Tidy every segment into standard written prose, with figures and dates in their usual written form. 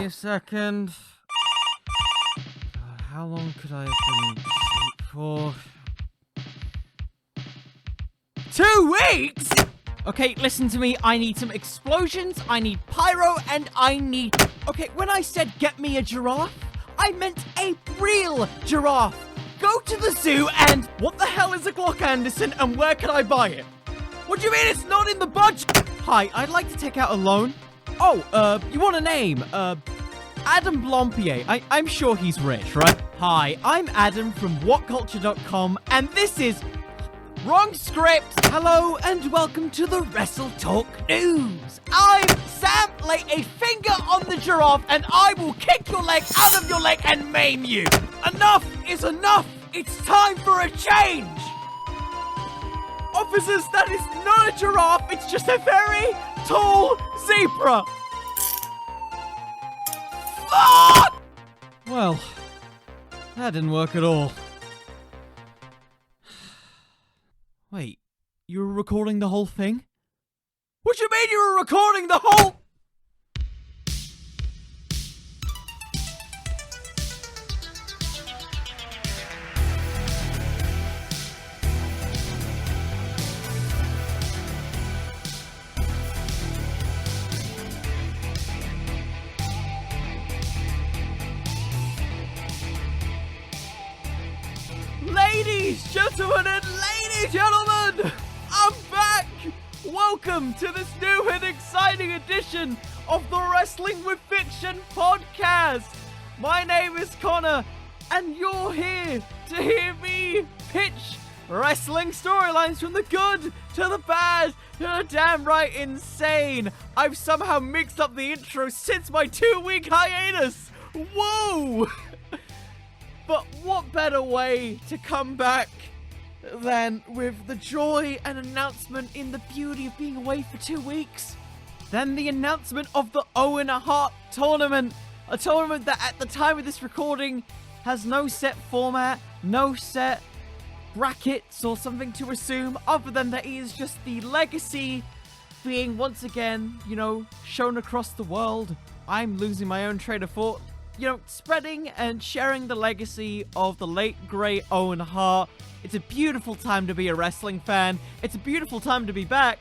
a second. God, how long could I have been asleep for? 2 weeks?! Okay, listen to me. I need some explosions, I need pyro, and I need... Okay, when I said get me a giraffe, I meant a real giraffe. Go to the zoo and... What the hell is a Glock Anderson and where can I buy it? What do you mean it's not in the budget? Hi, I'd like to take out a loan. Oh, you want a name? Adam Blompier. I'm sure he's rich, right? Hi, I'm Adam from WhatCulture.com, and this is... Wrong script! Hello, and welcome to the Wrestle Talk News. I'm Sam. Lay a finger on the giraffe, and I will kick your leg out of your leg and maim you. Enough is enough! It's time for a change! Officers, that is not a giraffe, it's just a very tall zebra! Fuck! Well, that didn't work at all. Wait, you were recording the whole thing? What do you mean you were recording the whole... Ladies, gentlemen, and ladies, gentlemen, I'm back! Welcome to this new and exciting edition of the Wrestling with Fiction podcast. My name is Connor, and you're here to hear me pitch wrestling storylines from the good to the bad to the damn right insane. I've somehow mixed up the intro since my 2-week hiatus. Whoa! But what better way to come back than with the joy and announcement in the beauty of being away for 2 weeks? Then the announcement of the Owen Hart Tournament. A tournament that at the time of this recording has no set format, no set brackets or something to assume other than that it is just the legacy being once again, shown across the world. I'm losing my own train of thought. Spreading and sharing the legacy of the late, great Owen Hart. It's a beautiful time to be a wrestling fan. It's a beautiful time to be back.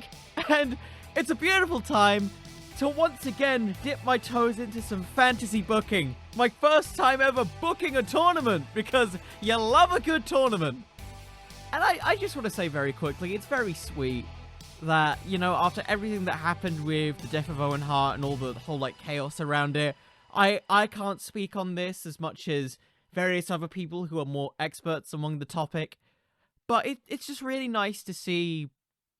And it's a beautiful time to once again dip my toes into some fantasy booking. My first time ever booking a tournament, because you love a good tournament. And I just want to say very quickly, it's very sweet that, after everything that happened with the death of Owen Hart and all the whole, chaos around it, I can't speak on this as much as various other people who are more experts among the topic, but it's just really nice to see,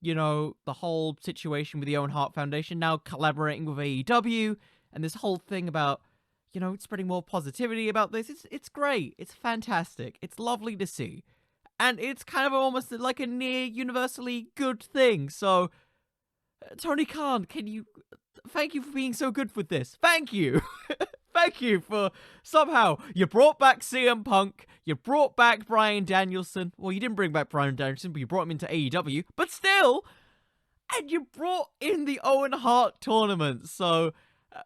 the whole situation with the Owen Hart Foundation now collaborating with AEW, and this whole thing about, spreading more positivity about this. It's great. It's fantastic. It's lovely to see. And it's kind of almost like a near universally good thing, so... Tony Khan, thank you for being so good with this. Thank you. Thank you for somehow you brought back CM Punk, you brought back Bryan Danielson. Well, you didn't bring back Bryan Danielson, but you brought him into AEW. But still, and you brought in the Owen Hart Tournament. So,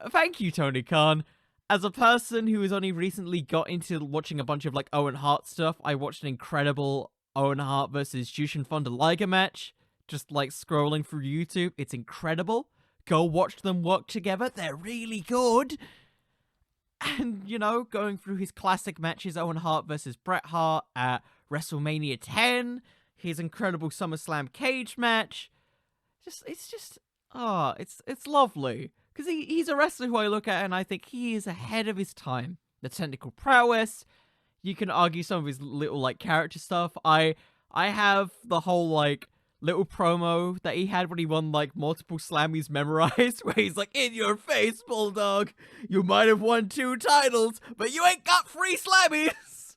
thank you, Tony Khan. As a person who has only recently got into watching a bunch of Owen Hart stuff, I watched an incredible Owen Hart versus Jushin Thunder Liger match. Just scrolling through YouTube. It's incredible. Go watch them work together. They're really good. And, going through his classic matches, Owen Hart versus Bret Hart at WrestleMania 10, his incredible SummerSlam cage match. It's lovely. Because he's a wrestler who I look at and I think he is ahead of his time. The technical prowess. You can argue some of his little, character stuff. I have the whole, little promo that he had when he won multiple Slammies memorized, where he's in your face, Bulldog, you might have won 2 titles, but you ain't got 3 Slammies.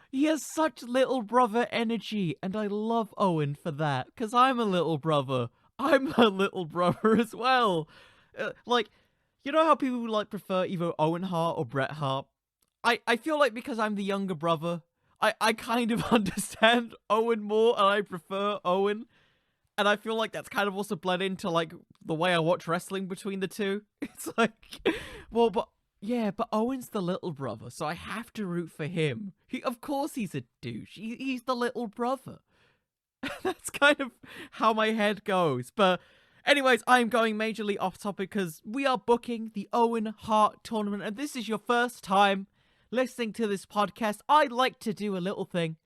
He has such little brother energy, and I love Owen for that, because I'm a little brother. I'm a little brother as well. How people prefer either Owen Hart or Bret Hart? I feel because I'm the younger brother, I kind of understand Owen more, and I prefer Owen. And I feel like that's kind of also bled into, like, the way I watch wrestling between the two. It's like, well, but Owen's the little brother, so I have to root for him. Of course he's a douche. He's the little brother. That's kind of how my head goes. But anyways, I'm going majorly off topic because we are booking the Owen Hart Tournament, and this is your first time listening to this podcast. I like to do a little thing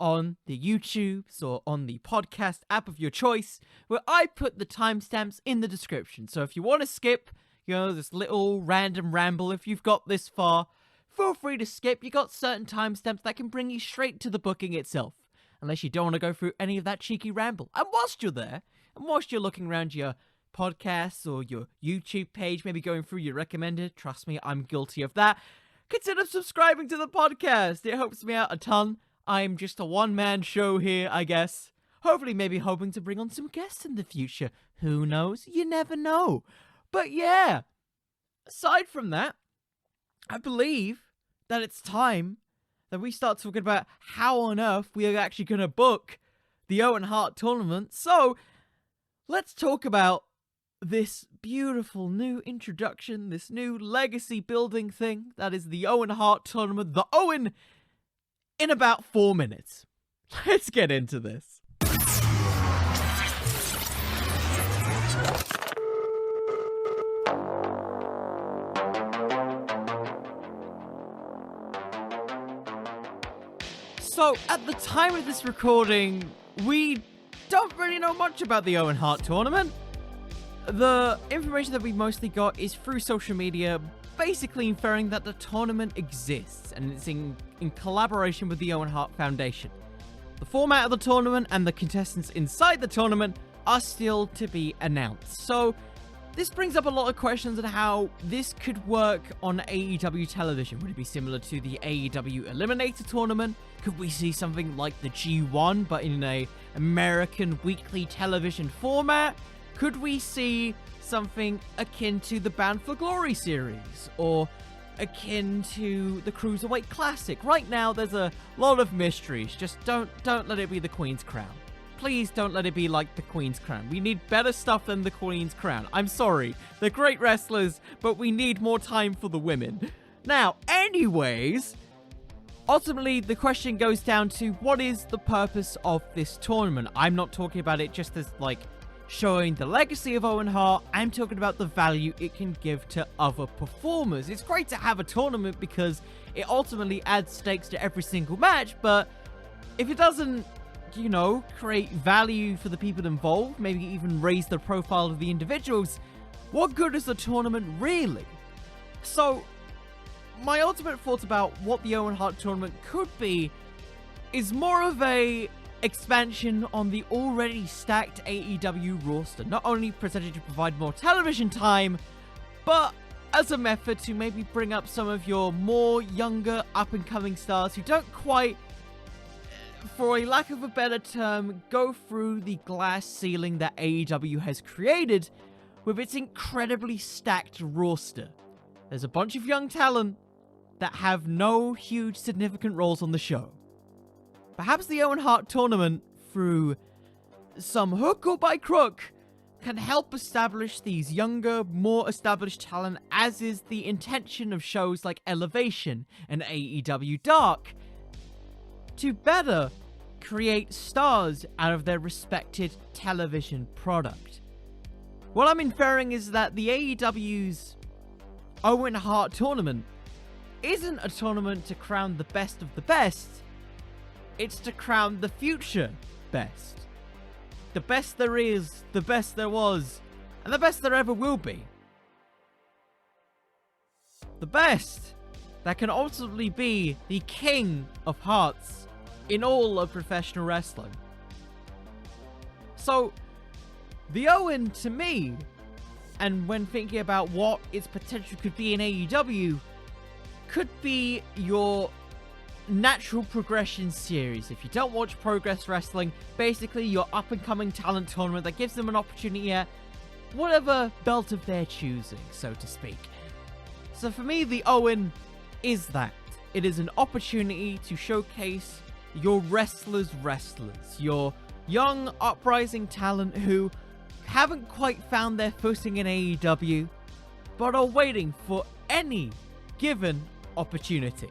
on the YouTubes or on the podcast app of your choice, where I put the timestamps in the description. So if you want to skip, this little random ramble, if you've got this far, feel free to skip. You got certain timestamps that can bring you straight to the booking itself, unless you don't want to go through any of that cheeky ramble. And whilst you're there, and whilst you're looking around your podcasts or your YouTube page, maybe going through your recommended, trust me, I'm guilty of that, consider subscribing to the podcast. It helps me out a ton. I'm just a one-man show here, I guess. Hopefully, maybe hoping to bring on some guests in the future. Who knows? You never know. But yeah, aside from that, I believe that it's time that we start talking about how on earth we are actually going to book the Owen Hart Tournament. So, let's talk about this beautiful new introduction, this new legacy building thing that is the Owen Hart Tournament. The Owen in about 4 minutes. Let's get into this. So, at the time of this recording, we don't really know much about the Owen Hart Tournament. The information that we mostly got is through social media, basically inferring that the tournament exists, and it's in collaboration with the Owen Hart Foundation. The format of the tournament and the contestants inside the tournament are still to be announced. So, this brings up a lot of questions on how this could work on AEW television. Would it be similar to the AEW Eliminator Tournament? Could we see something like the G1, but in an American weekly television format? Could we see something akin to the Bound for Glory series, or akin to the Cruiserweight Classic? Right now, there's a lot of mysteries. Just don't let it be the Queen's Crown. Please don't let it be like the Queen's Crown. We need better stuff than the Queen's Crown. I'm sorry. They're great wrestlers, but we need more time for the women. Now, anyways, ultimately, the question goes down to what is the purpose of this tournament? I'm not talking about it just as, like, showing the legacy of Owen Hart. I'm talking about the value it can give to other performers. It's great to have a tournament because it ultimately adds stakes to every single match, but if it doesn't, create value for the people involved, maybe even raise the profile of the individuals, what good is the tournament really? So, my ultimate thoughts about what the Owen Hart Tournament could be is more of a expansion on the already stacked AEW roster, not only presented to provide more television time, but as a method to maybe bring up some of your more younger up-and-coming stars who don't quite, for a lack of a better term, go through the glass ceiling that AEW has created with its incredibly stacked roster. There's a bunch of young talent that have no huge significant roles on the show. Perhaps the Owen Hart Tournament, through some hook or by crook, can help establish these younger, more established talent, as is the intention of shows like Elevation and AEW Dark, to better create stars out of their respected television product. What I'm inferring is that the AEW's Owen Hart Tournament isn't a tournament to crown the best of the best, it's to crown the future best. The best there is, the best there was, and the best there ever will be. The best that can ultimately be the king of hearts in all of professional wrestling. So, the Owen, to me, and when thinking about what its potential could be in AEW, could be your natural progression series. If you don't watch Progress Wrestling, basically your up-and-coming talent tournament that gives them an opportunity at whatever belt of their choosing, so to speak. So for me, the Owen is that. It is an opportunity to showcase your wrestlers, your young, uprising talent who haven't quite found their footing in AEW, but are waiting for any given opportunity.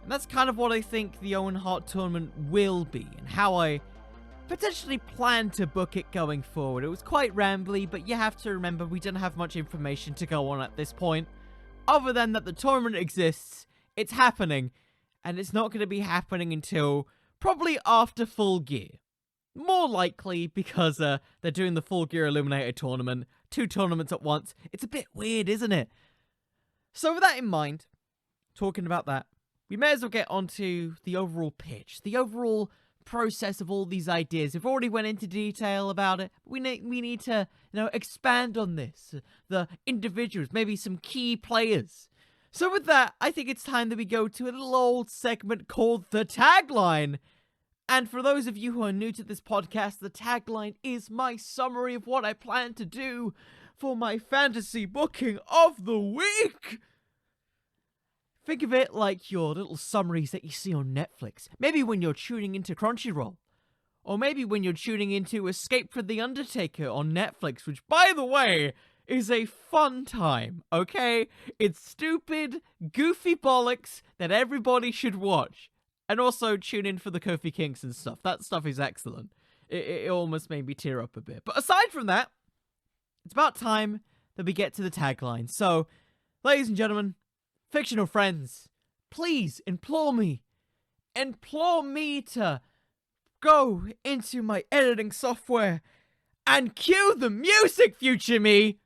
And that's kind of what I think the Owen Hart Tournament will be, and how I potentially plan to book it going forward. It was quite rambly, but you have to remember we don't have much information to go on at this point, other than that the tournament exists, it's happening, and it's not going to be happening until probably after Full Gear. More likely because they're doing the Full Gear Eliminator tournament, 2 tournaments at once. It's a bit weird, isn't it? So with that in mind, talking about that, we may as well get onto the overall pitch, the overall process of all these ideas. We've already went into detail about it. We need to, expand on this. The individuals, maybe some key players. So with that, I think it's time that we go to a little old segment called The Tagline. And for those of you who are new to this podcast, The Tagline is my summary of what I plan to do for my fantasy booking of the week. Think of it like your little summaries that you see on Netflix. Maybe when you're tuning into Crunchyroll. Or maybe when you're tuning into Escape from the Undertaker on Netflix, which, by the way, is a fun time, okay? It's stupid, goofy bollocks that everybody should watch. And also tune in for the Kofi Kingston stuff. That stuff is excellent. It almost made me tear up a bit. But aside from that, it's about time that we get to the tagline. So, ladies and gentlemen, fictional friends, please implore me to go into my editing software and cue the music, future me!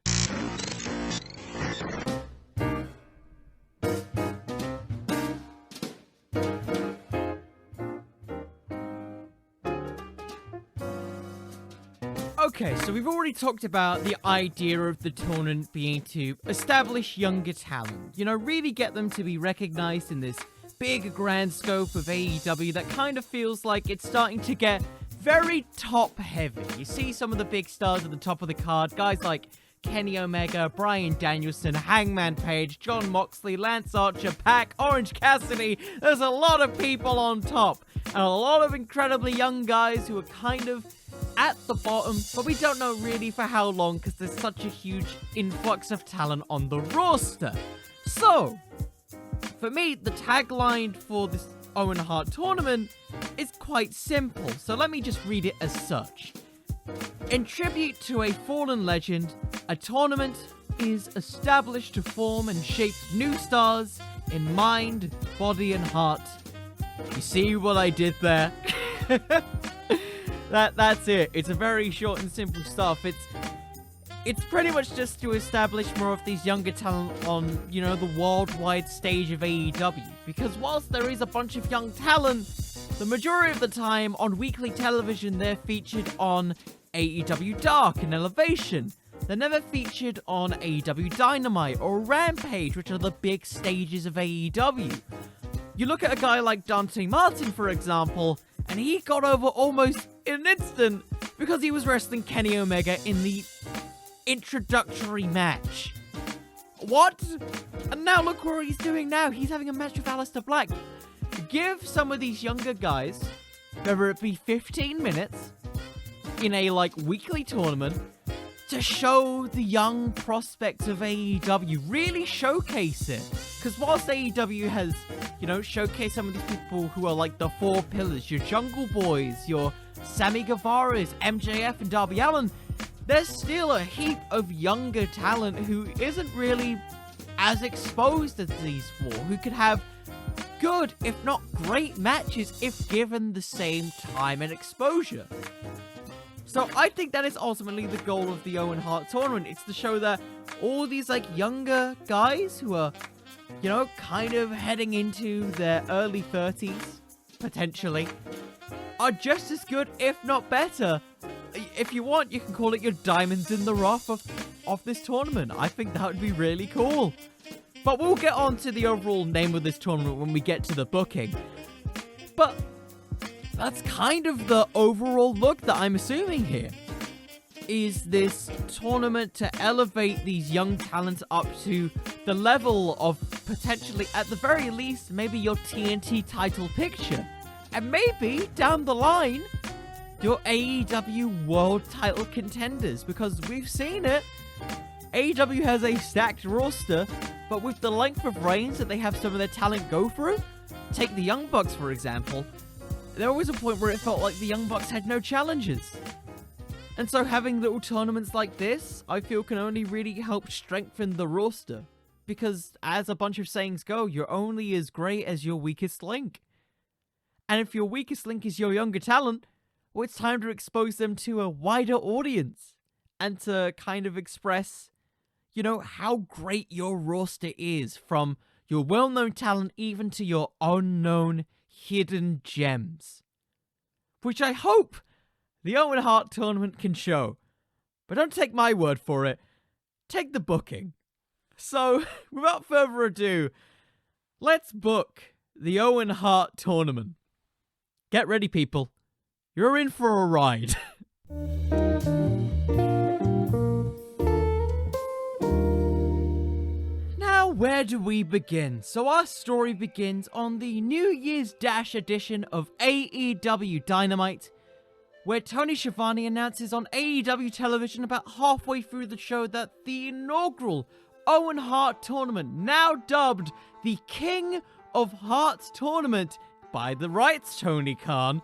Okay, so we've already talked about the idea of the tournament being to establish younger talent. Really get them to be recognized in this big grand scope of AEW that kind of feels like it's starting to get very top heavy. You see some of the big stars at the top of the card, guys like Kenny Omega, Bryan Danielson, Hangman Page, Jon Moxley, Lance Archer, Pac, Orange Cassidy. There's a lot of people on top, and a lot of incredibly young guys who are kind of at the bottom, but we don't know really for how long because there's such a huge influx of talent on the roster. So, for me, the tagline for this Owen Hart Tournament is quite simple, so let me just read it as such. In tribute to a fallen legend, a tournament is established to form and shape new stars in mind, body, and heart. You see what I did there? That's it. It's a very short and simple stuff. It's pretty much just to establish more of these younger talent on, the worldwide stage of AEW. Because whilst there is a bunch of young talent, the majority of the time on weekly television they're featured on AEW Dark and Elevation. They're never featured on AEW Dynamite or Rampage, which are the big stages of AEW. You look at a guy like Dante Martin, for example, and he got over almost in an instant because he was wrestling Kenny Omega in the introductory match. What? And now look what he's doing now. He's having a match with Aleister Black. Give some of these younger guys, whether it be 15 minutes in a weekly tournament, to show the young prospects of AEW, really showcase it. Because whilst AEW has, showcased some of these people who are the 4 pillars, your Jungle Boys, your Sammy Guevaras, MJF, and Darby Allin, there's still a heap of younger talent who isn't really as exposed as these 4, who could have good, if not great matches if given the same time and exposure. So I think that is ultimately the goal of the Owen Hart Tournament. It's to show that all these younger guys who are, kind of heading into their early 30s, potentially, are just as good, if not better. If you want, you can call it your diamonds in the rough of this tournament. I think that would be really cool. But we'll get on to the overall name of this tournament when we get to the booking. But that's kind of the overall look that I'm assuming here. Is this tournament to elevate these young talents up to the level of potentially, at the very least, maybe your TNT title picture. And maybe, down the line, your AEW World Title contenders, because we've seen it. AEW has a stacked roster, but with the length of reigns that they have some of their talent go through, take the Young Bucks for example, there was a point where it felt like the Young Bucks had no challenges. And so having little tournaments like this, I feel can only really help strengthen the roster. Because as a bunch of sayings go, you're only as great as your weakest link. And if your weakest link is your younger talent, well, it's time to expose them to a wider audience. And to kind of express, you know, how great your roster is. From your well-known talent even to your unknown hidden gems. Which I hope the Owen Hart Tournament can show. But don't take my word for it. Take the booking. So, without further ado, let's book the Owen Hart Tournament. Get ready, people. You're in for a ride. Now, where do we begin? So our story begins on the New Year's Dash edition of AEW Dynamite, where Tony Schiavone announces on AEW television about halfway through the show that the inaugural Owen Hart Tournament, now dubbed the King of Hearts Tournament by the rights Tony Khan,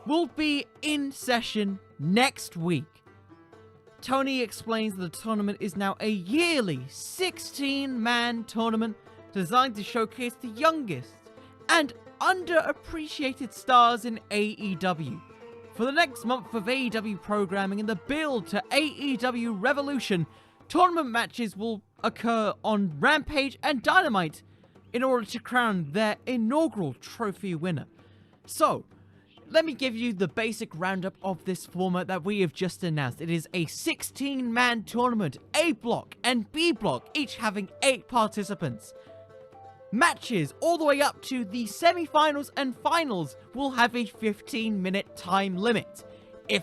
will be in session next week. Tony explains that the tournament is now a yearly 16-man tournament designed to showcase the youngest and underappreciated stars in AEW. For the next month of AEW programming and the build to AEW Revolution, tournament matches will occur on Rampage and Dynamite in order to crown their inaugural trophy winner. So, let me give you the basic roundup of this format that we have just announced. It is a 16-man tournament, A block and B block, each having 8 participants. Matches all the way up to the semi-finals and finals will have a 15-minute time limit. If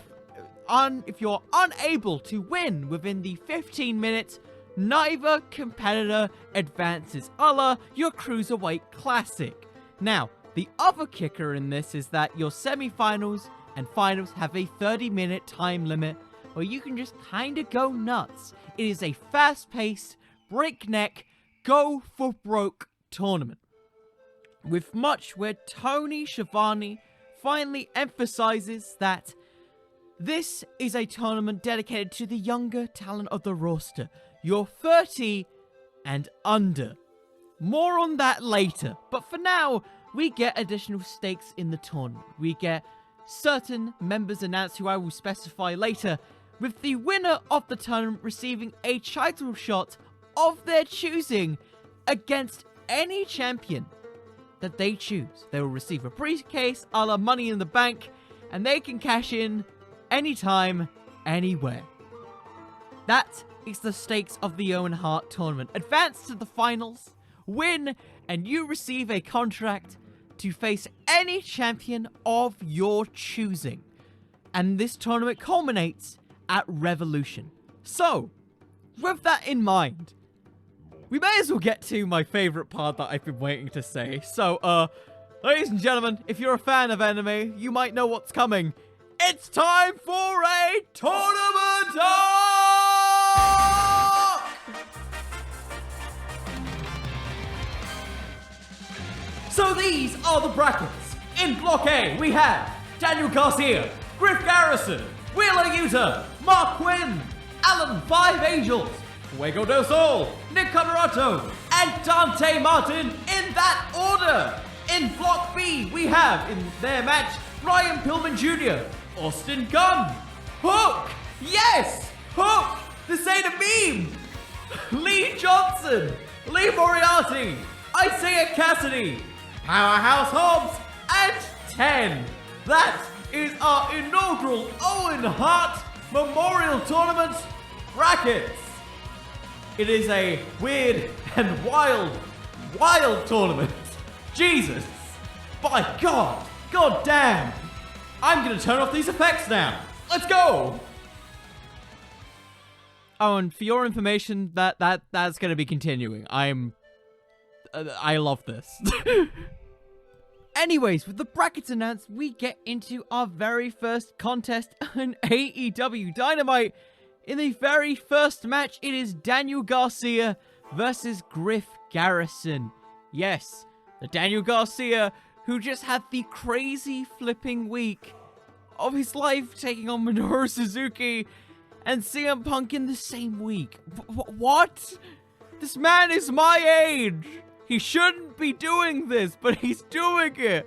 you're unable to win within the 15 minutes, neither competitor advances, a la your Cruiserweight Classic. Now, the other kicker in this is that your semi-finals and finals have a 30-minute time limit where you can just kinda go nuts. It is a fast-paced, breakneck, go-for-broke tournament. With much where Tony Schiavone finally emphasizes that this is a tournament dedicated to the younger talent of the roster. You're 30 and under. More on that later, but for now, we get additional stakes in the tournament. We get certain members announced who I will specify later, with the winner of the tournament receiving a title shot of their choosing against any champion that they choose. They will receive a briefcase a la Money in the Bank, and they can cash in anytime, anywhere. That is the stakes of the Owen Hart Tournament. Advance to the finals, win, and you receive a contract to face any champion of your choosing. And this tournament culminates at Revolution. So, with that in mind, we may as well get to my favorite part that I've been waiting to say. So, ladies and gentlemen, if you're a fan of anime, you might know what's coming. It's time for a tournament talk! So these are the brackets. In Block A, we have Daniel Garcia, Griff Garrison, Wheeler Yuta, Mark Quinn, Alan Five Angels, Fuego del Sol, Nick Conrato, and Dante Martin in that order. In Block B, we have in their match Ryan Pillman Jr., Austin Gunn, Hook, yes, Hook, this ain't a meme, Lee Johnson, Lee Moriarty, Isaiah Cassidy, Powerhouse Hobbs, and 10. That is our inaugural Owen Hart Memorial Tournament brackets. It is a weird and wild tournament. Jesus, by God, God damn. I'm gonna turn off these effects now. Let's go! Oh, and for your information, that's gonna be continuing. I love this. Anyways, with the brackets announced, we get into our very first contest on AEW Dynamite. In the very first match, it is Daniel Garcia versus Griff Garrison. Yes, the Daniel Garcia who just had the crazy flipping week of his life, taking on Minoru Suzuki and CM Punk in the same week. What? This man is my age. He shouldn't be doing this, but he's doing it.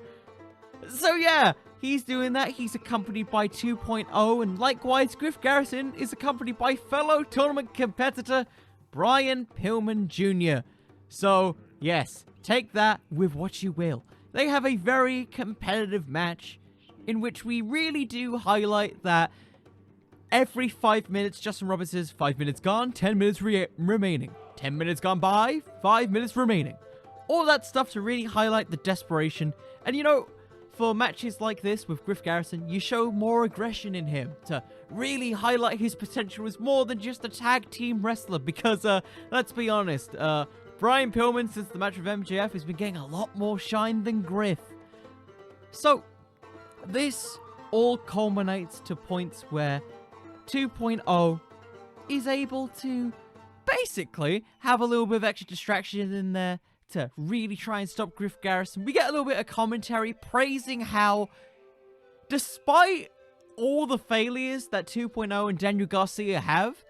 So yeah, he's doing that. He's accompanied by 2.0, and likewise, Griff Garrison is accompanied by fellow tournament competitor Brian Pillman Jr. So yes, take that with what you will. They have a very competitive match in which we really do highlight that every 5 minutes, Justin Roberts says, 5 minutes gone, 10 minutes remaining. 10 minutes gone by, 5 minutes remaining. All that stuff to really highlight the desperation. And you know, for matches like this with Griff Garrison, you show more aggression in him to really highlight his potential as more than just a tag team wrestler. Because, let's be honest, Brian Pillman, since the match with MJF, has been getting a lot more shine than Griff. So, this all culminates to points where 2.0 is able to basically have a little bit of extra distraction in there to really try and stop Griff Garrison. We get a little bit of commentary praising how, despite all the failures that 2.0 and Daniel Garcia have,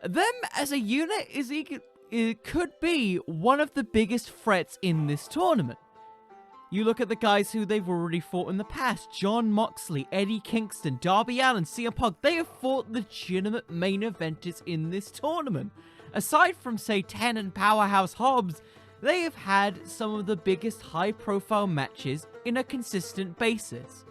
them as a unit it could be one of the biggest threats in this tournament. You look at the guys who they've already fought in the past. Jon Moxley, Eddie Kingston, Darby Allin, CM Punk. They have fought legitimate main eventers in this tournament. Aside from, say, Ten and Powerhouse Hobbs, they have had some of the biggest high-profile matches in a consistent basis.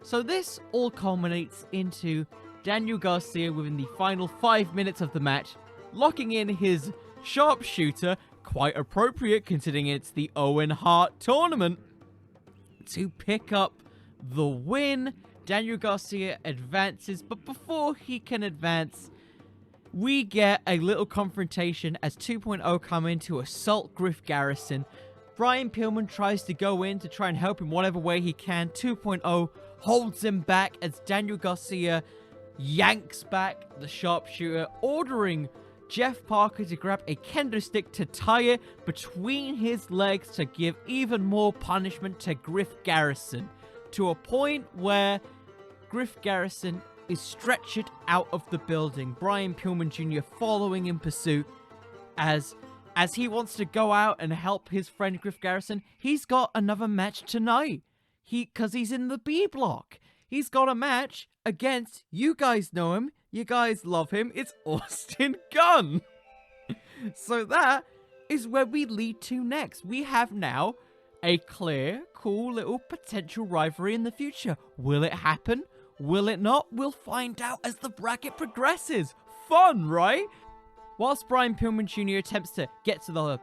So this all culminates into Daniel Garcia within the final 5 minutes of the match, locking in his sharpshooter, quite appropriate considering it's the Owen Hart Tournament, to pick up the win. Daniel Garcia advances, but before he can advance, we get a little confrontation as 2.0 come in to assault Griff Garrison. Brian Pillman tries to go in to try and help him whatever way he can. 2.0 holds him back as Daniel Garcia yanks back the sharpshooter, ordering Jeff Parker to grab a kendo stick to tie it between his legs to give even more punishment to Griff Garrison, to a point where Griff Garrison is stretchered out of the building. Brian Pillman Jr. following in pursuit as he wants to go out and help his friend Griff Garrison. He's got another match tonight. Because he's in the B block. He's got a match against, you guys know him, you guys love him, it's Austin Gunn. So that is where we lead to next. We have now a clear, cool little potential rivalry in the future. Will it happen? Will it not? We'll find out as the bracket progresses. Fun, right? Whilst Brian Pillman Jr. attempts to get to the,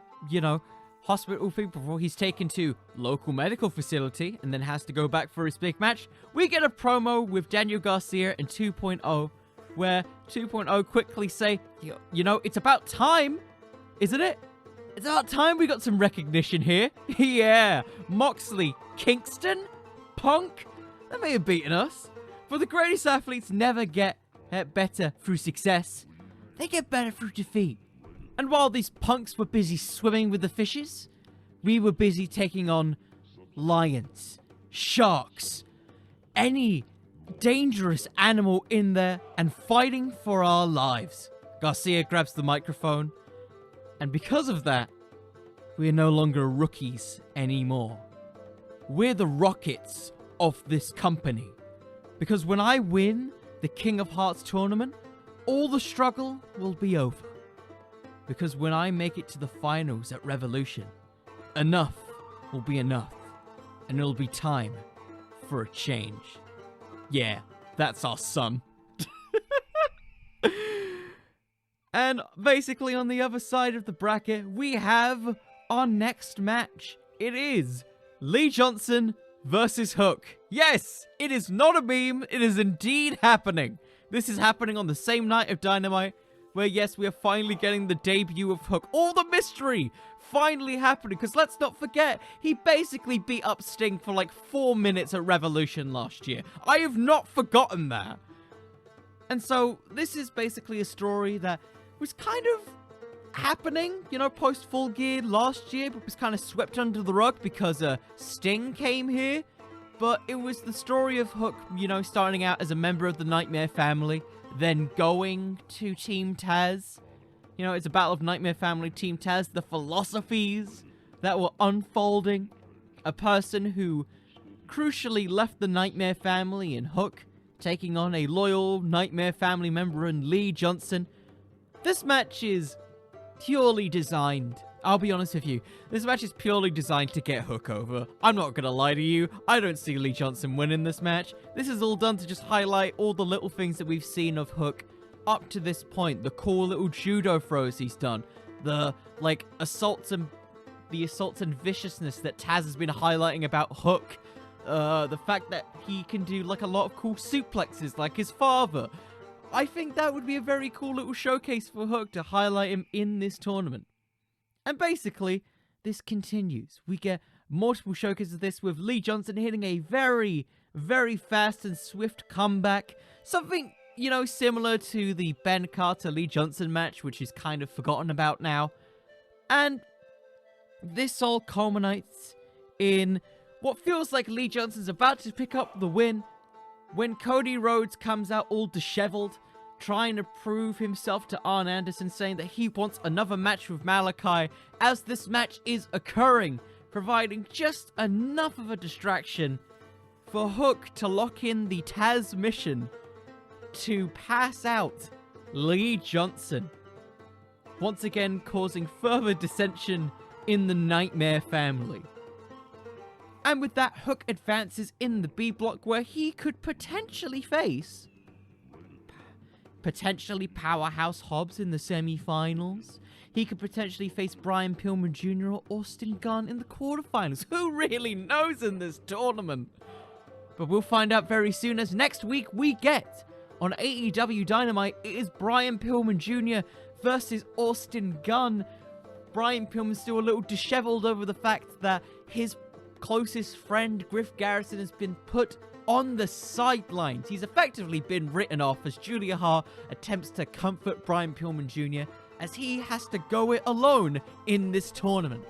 hospital thing before he's taken to local medical facility and then has to go back for his big match, we get a promo with Daniel Garcia and 2.0 where 2.0 quickly say, it's about time, isn't it? It's about time we got some recognition here. Yeah, Moxley, Kingston, Punk, they may have beaten us, but the greatest athletes never get better through success. They get better through defeat. And while these punks were busy swimming with the fishes, we were busy taking on lions, sharks, any dangerous animal in there and fighting for our lives. Garcia grabs the microphone, and because of that, we are no longer rookies anymore. We're the Rockets of this company. Because when I win the King of Hearts tournament, all the struggle will be over. Because when I make it to the finals at Revolution, enough will be enough. And it'll be time for a change. Yeah, that's our son. And basically on the other side of the bracket, we have our next match. It is Lee Johnson versus Hook. Yes, it is not a meme. It is indeed happening. This is happening on the same night of Dynamite. where yes, we are finally getting the debut of Hook. All the mystery finally happening, because let's not forget, he basically beat up Sting for like 4 minutes at Revolution last year. I have not forgotten that. And so this is basically a story that was kind of happening, you know, post Full Gear last year, but was kind of swept under the rug because Sting came here. But it was the story of Hook, you know, starting out as a member of the Nightmare family, then going to Team Taz. You know, it's a battle of Nightmare Family, Team Taz, the philosophies that were unfolding. A person who crucially left the Nightmare family in Hook, taking on a loyal Nightmare family member in Lee Johnson. This match is purely designed, I'll be honest with you, this match is purely designed to get Hook over. I'm not gonna lie to you, I don't see Lee Johnson winning this match. This is all done to just highlight all the little things that we've seen of Hook up to this point. The cool little judo throws he's done. The, like, assaults and viciousness that Taz has been highlighting about Hook. The fact that he can do, like, a lot of cool suplexes like his father. I think that would be a very cool little showcase for Hook to highlight him in this tournament. And basically, this continues. We get multiple showcases of this with Lee Johnson hitting a very, very fast and swift comeback. Something, you know, similar to the Ben Carter-Lee Johnson match, which is kind of forgotten about now. And this all culminates in what feels like Lee Johnson's about to pick up the win when Cody Rhodes comes out all disheveled, trying to prove himself to Arn Anderson, saying that he wants another match with Malachi as this match is occurring, providing just enough of a distraction for Hook to lock in the Taz mission to pass out Lee Johnson, once again causing further dissension in the Nightmare family. And with that, Hook advances in the B block where he could potentially face Powerhouse Hobbs in the semi-finals. He could potentially face Brian Pillman Jr. or Austin Gunn in the quarterfinals. Who really knows in this tournament? But we'll find out very soon, as next week we get on AEW Dynamite, it is Brian Pillman Jr. versus Austin Gunn. Brian Pillman's still a little disheveled over the fact that his closest friend, Griff Garrison, has been put on the sidelines. He's effectively been written off as Julia Hart attempts to comfort Brian Pillman Jr. as he has to go it alone in this tournament.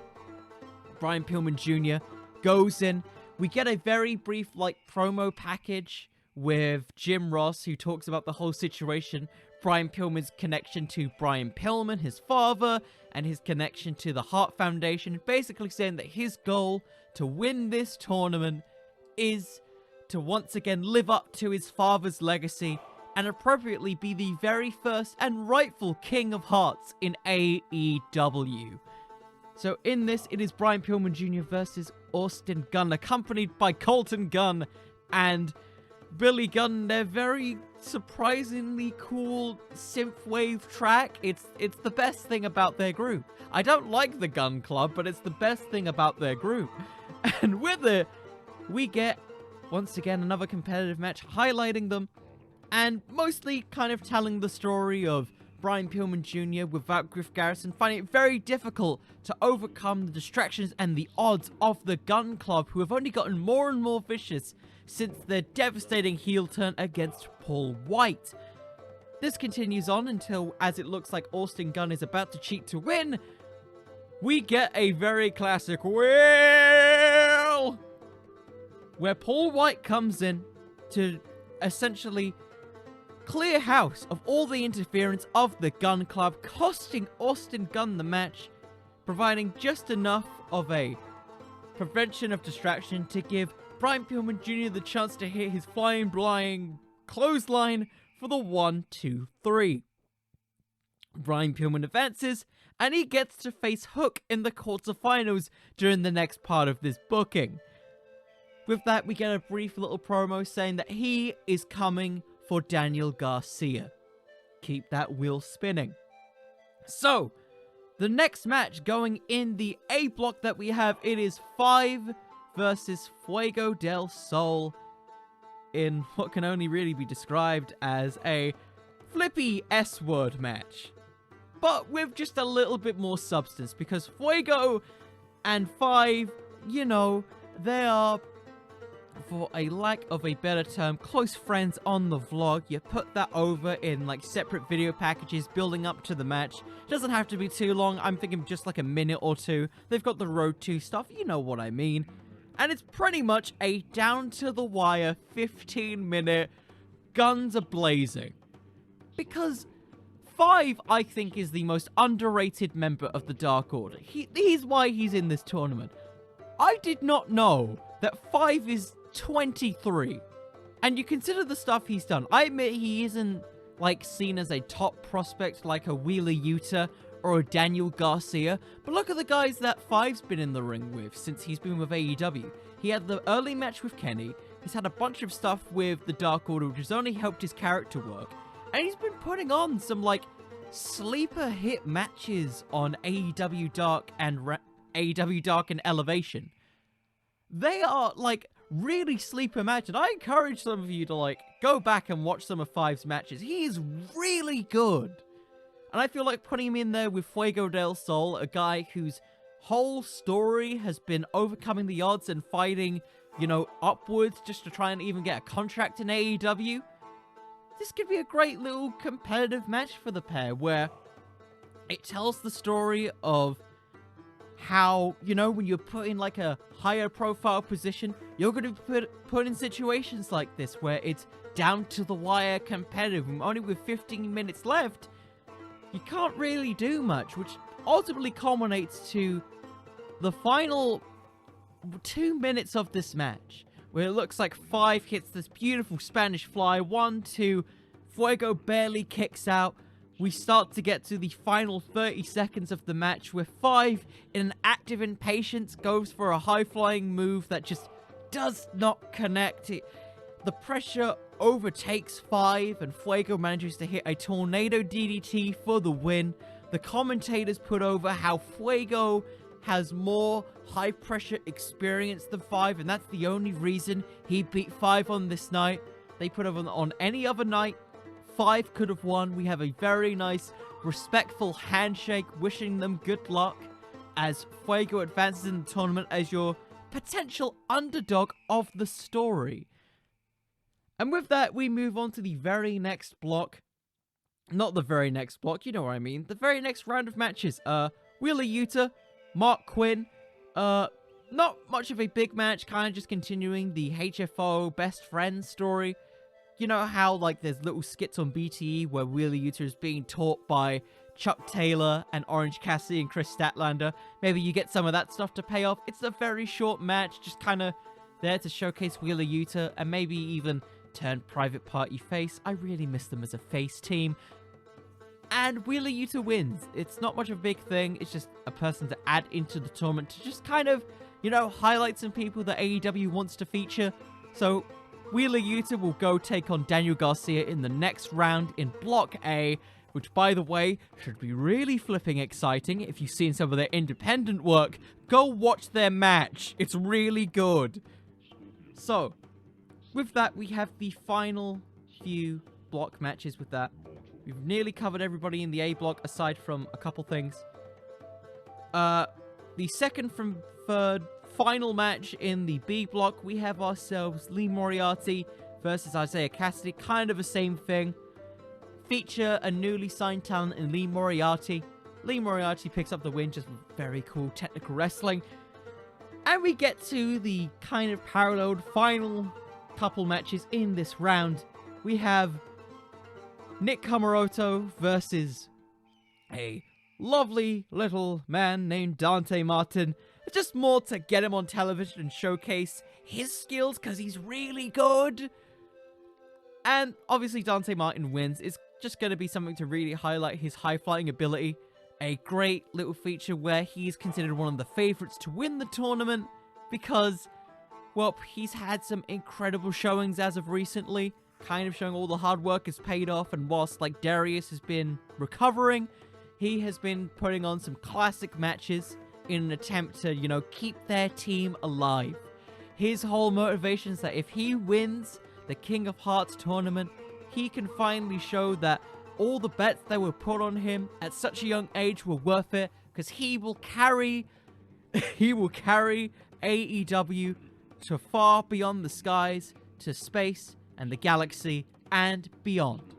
Brian Pillman Jr. goes in. We get a very brief, like, promo package with Jim Ross, who talks about the whole situation, Brian Pillman's connection to Brian Pillman, his father, and his connection to the Hart Foundation, basically saying that his goal to win this tournament is to once again live up to his father's legacy and appropriately be the very first and rightful King of Hearts in AEW. So in this, it is Brian Pillman Jr. versus Austin Gunn, accompanied by Colton Gunn and Billy Gunn. Their very surprisingly cool synthwave track. It's the best thing about their group. I don't like the Gunn Club, but it's the best thing about their group. And with it, we get once again another competitive match highlighting them and mostly kind of telling the story of Brian Pillman Jr. without Griff Garrison, finding it very difficult to overcome the distractions and the odds of the Gunn Club, who have only gotten more and more vicious since their devastating heel turn against Paul White. This continues on until, as it looks like Austin Gunn is about to cheat to win, we get a very classic wheel where Paul White comes in to essentially clear house of all the interference of the Gunn Club, costing Austin Gunn the match, providing just enough of a prevention of distraction to give Brian Pillman Jr. the chance to hit his flying blind clothesline for the 1, 2, 3. Brian Pillman advances, and he gets to face Hook in the quarterfinals during the next part of this booking. With that, we get a brief little promo saying that he is coming for Daniel Garcia. Keep that wheel spinning. So, the next match going in the A block that we have, it is 5 versus Fuego del Sol in what can only really be described as a flippy S-word match. but with just a little bit more substance, because Fuego and Five, you know, they are, for a lack of a better term, close friends on the vlog. You put that over in like separate video packages building up to the match. Doesn't have to be too long. I'm thinking just like a minute or two. They've got the Road 2 stuff, you know what I mean. And it's pretty much a down to the wire 15-minute guns a-blazing. Because Five, I think, is the most underrated member of the Dark Order. He's why he's in this tournament. I did not know that Five is 23. And you consider the stuff he's done. I admit he isn't, like, seen as a top prospect like a Wheeler Yuta or a Daniel Garcia. But look at the guys that Five's been in the ring with since he's been with AEW. He had the early match with Kenny. He's had a bunch of stuff with the Dark Order, which has only helped his character work. And he's been putting on some, like, sleeper hit matches on AEW Dark and Elevation. They are, like, really sleeper matches. I encourage some of you to, like, go back and watch some of Five's matches. He is really good. And I feel like putting him in there with Fuego del Sol, a guy whose whole story has been overcoming the odds and fighting, you know, upwards just to try and even get a contract in AEW. This could be a great little competitive match for the pair, where it tells the story of how, you know, when you're put in like a higher profile position, you're going to be put in situations like this where it's down to the wire competitive. And only with 15 minutes left, you can't really do much, which ultimately culminates to the final 2 minutes of this match, where it looks like Five hits this beautiful Spanish fly, 1, 2, Fuego barely kicks out. We start to get to the final 30 seconds of the match, where Five, in an act of impatience, goes for a high-flying move that just does not connect. The pressure overtakes Five, and Fuego manages to hit a tornado DDT for the win. The commentators put over how Fuego has more high-pressure experience than Five, and that's the only reason he beat Five on this night. They put over on any other night, Five could have won. We have a very nice, respectful handshake wishing them good luck as Fuego advances in the tournament as your potential underdog of the story. And with that, we move on to the very next block. Not the very next block, you know what I mean. The very next round of matches. Wheeler Yuta, Mark Quinn. Not much of a big match, kind of just continuing the HFO best friends story. You know how, like, there's little skits on BTE where Wheeler Yuta is being taught by Chuck Taylor and Orange Cassidy and Chris Statlander? Maybe you get some of that stuff to pay off. It's a very short match, just kind of there to showcase Wheeler Yuta and maybe even turn Private Party face. I really miss them as a face team. And Wheeler Yuta wins. It's not much of a big thing. It's just a person to add into the tournament to just kind of, you know, highlight some people that AEW wants to feature. So Wheeler Yuta will go take on Daniel Garcia in the next round in Block A, which, by the way, should be really flipping exciting. If you've seen some of their independent work, go watch their match. It's really good. So, with that, we have the final few block matches with that. We've nearly covered everybody in the A block, aside from a couple things. The second from third final match in the B block, we have ourselves Lee Moriarty versus Isaiah Cassidy. Kind of the same thing. Feature a newly signed talent in Lee Moriarty. Lee Moriarty picks up the win, just very cool technical wrestling. And we get to the kind of paralleled final couple matches in this round. We have Nick Kamaroto versus a lovely little man named Dante Martin. It's just more to get him on television and showcase his skills because he's really good. And obviously Dante Martin wins. It's just going to be something to really highlight his high-flying ability. A great little feature where he's considered one of the favorites to win the tournament because, well, he's had some incredible showings as of recently, kind of showing all the hard work has paid off, and whilst, like, Darius has been recovering, he has been putting on some classic matches in an attempt to, you know, keep their team alive. His whole motivation is that if he wins the King of Hearts tournament, he can finally show that all the bets that were put on him at such a young age were worth it, because he will carry AEW to far beyond the skies, to space and the galaxy and beyond.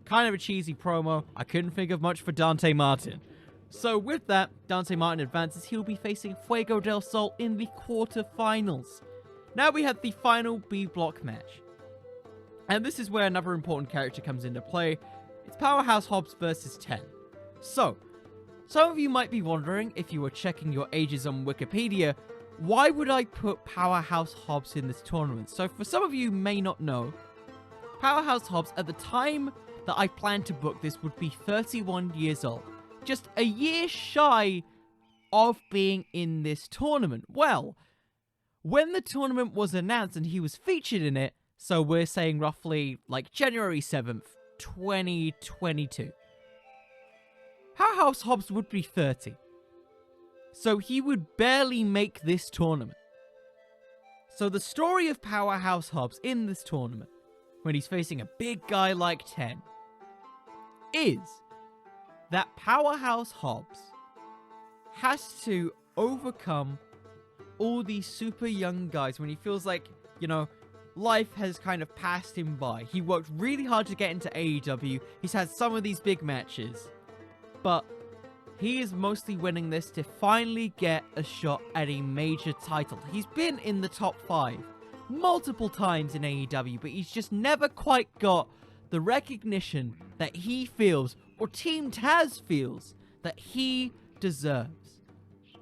Kind of a cheesy promo. I couldn't think of much for Dante Martin. So with that, Dante Martin advances. He'll be facing Fuego del Sol in the quarterfinals. Now we have the final B block match. And this is where another important character comes into play. It's Powerhouse Hobbs versus 10. So, some of you might be wondering, if you were checking your ages on Wikipedia, why would I put Powerhouse Hobbs in this tournament? So for some of you may not know, Powerhouse Hobbs, at the time that I planned to book this, would be 31 years old. Just a year shy of being in this tournament. Well, when the tournament was announced and he was featured in it, so we're saying roughly like January 7th, 2022, Powerhouse Hobbs would be 30. So he would barely make this tournament. So the story of Powerhouse Hobbs in this tournament, when he's facing a big guy like 10, is that Powerhouse Hobbs has to overcome all these super young guys when he feels like, you know, life has kind of passed him by. He worked really hard to get into AEW. He's had some of these big matches, but he is mostly winning this to finally get a shot at a major title. He's been in the top 5 multiple times in AEW, but he's just never quite got the recognition that he feels, or Team Taz feels, that he deserves.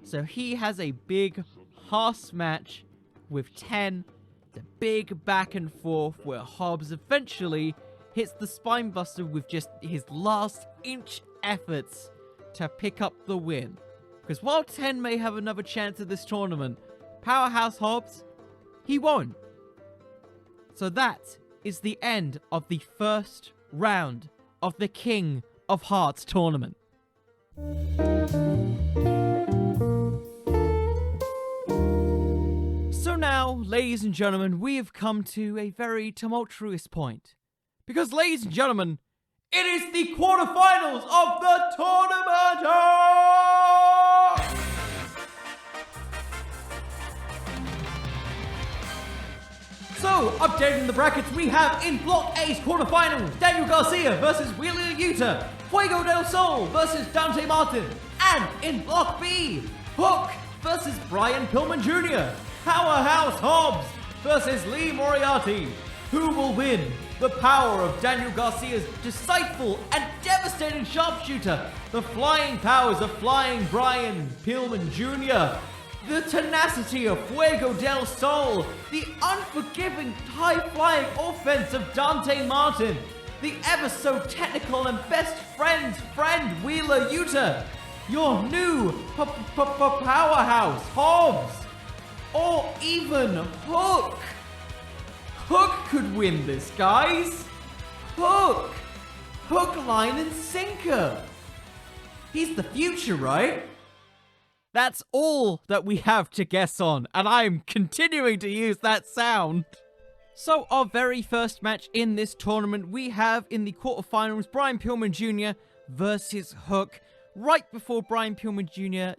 So he has a big Haas match with 10. It's a big back and forth where Hobbs eventually hits the spinebuster with just his last inch efforts to pick up the win. Because while 10 may have another chance at this tournament, Powerhouse Hobbs, he won't. So that is the end of the first round of the King of Hearts tournament. So now, ladies and gentlemen, we have come to a very tumultuous point. Because, ladies and gentlemen, it is the quarterfinals of the tournament! So, updating the brackets, we have in Block A's quarterfinals, Daniel Garcia versus Wheeler Yuta, Fuego del Sol versus Dante Martin, and in Block B, Hook versus Brian Pillman Jr., Powerhouse Hobbs versus Lee Moriarty. Who will win? The power of Daniel Garcia's delightful and devastating sharpshooter, the flying powers of flying Brian Pillman Jr., the tenacity of Fuego del Sol, the unforgiving high-flying offense of Dante Martin, the ever-so-technical and best friend's friend Wheeler Yuta, your new powerhouse Hobbs, or even Hook. Hook could win this, guys. Hook. Hook, line, and sinker. He's the future, right? That's all that we have to guess on, and I'm continuing to use that sound. So our very first match in this tournament, we have in the quarterfinals Brian Pillman Jr. versus Hook. Right before Brian Pillman Jr.,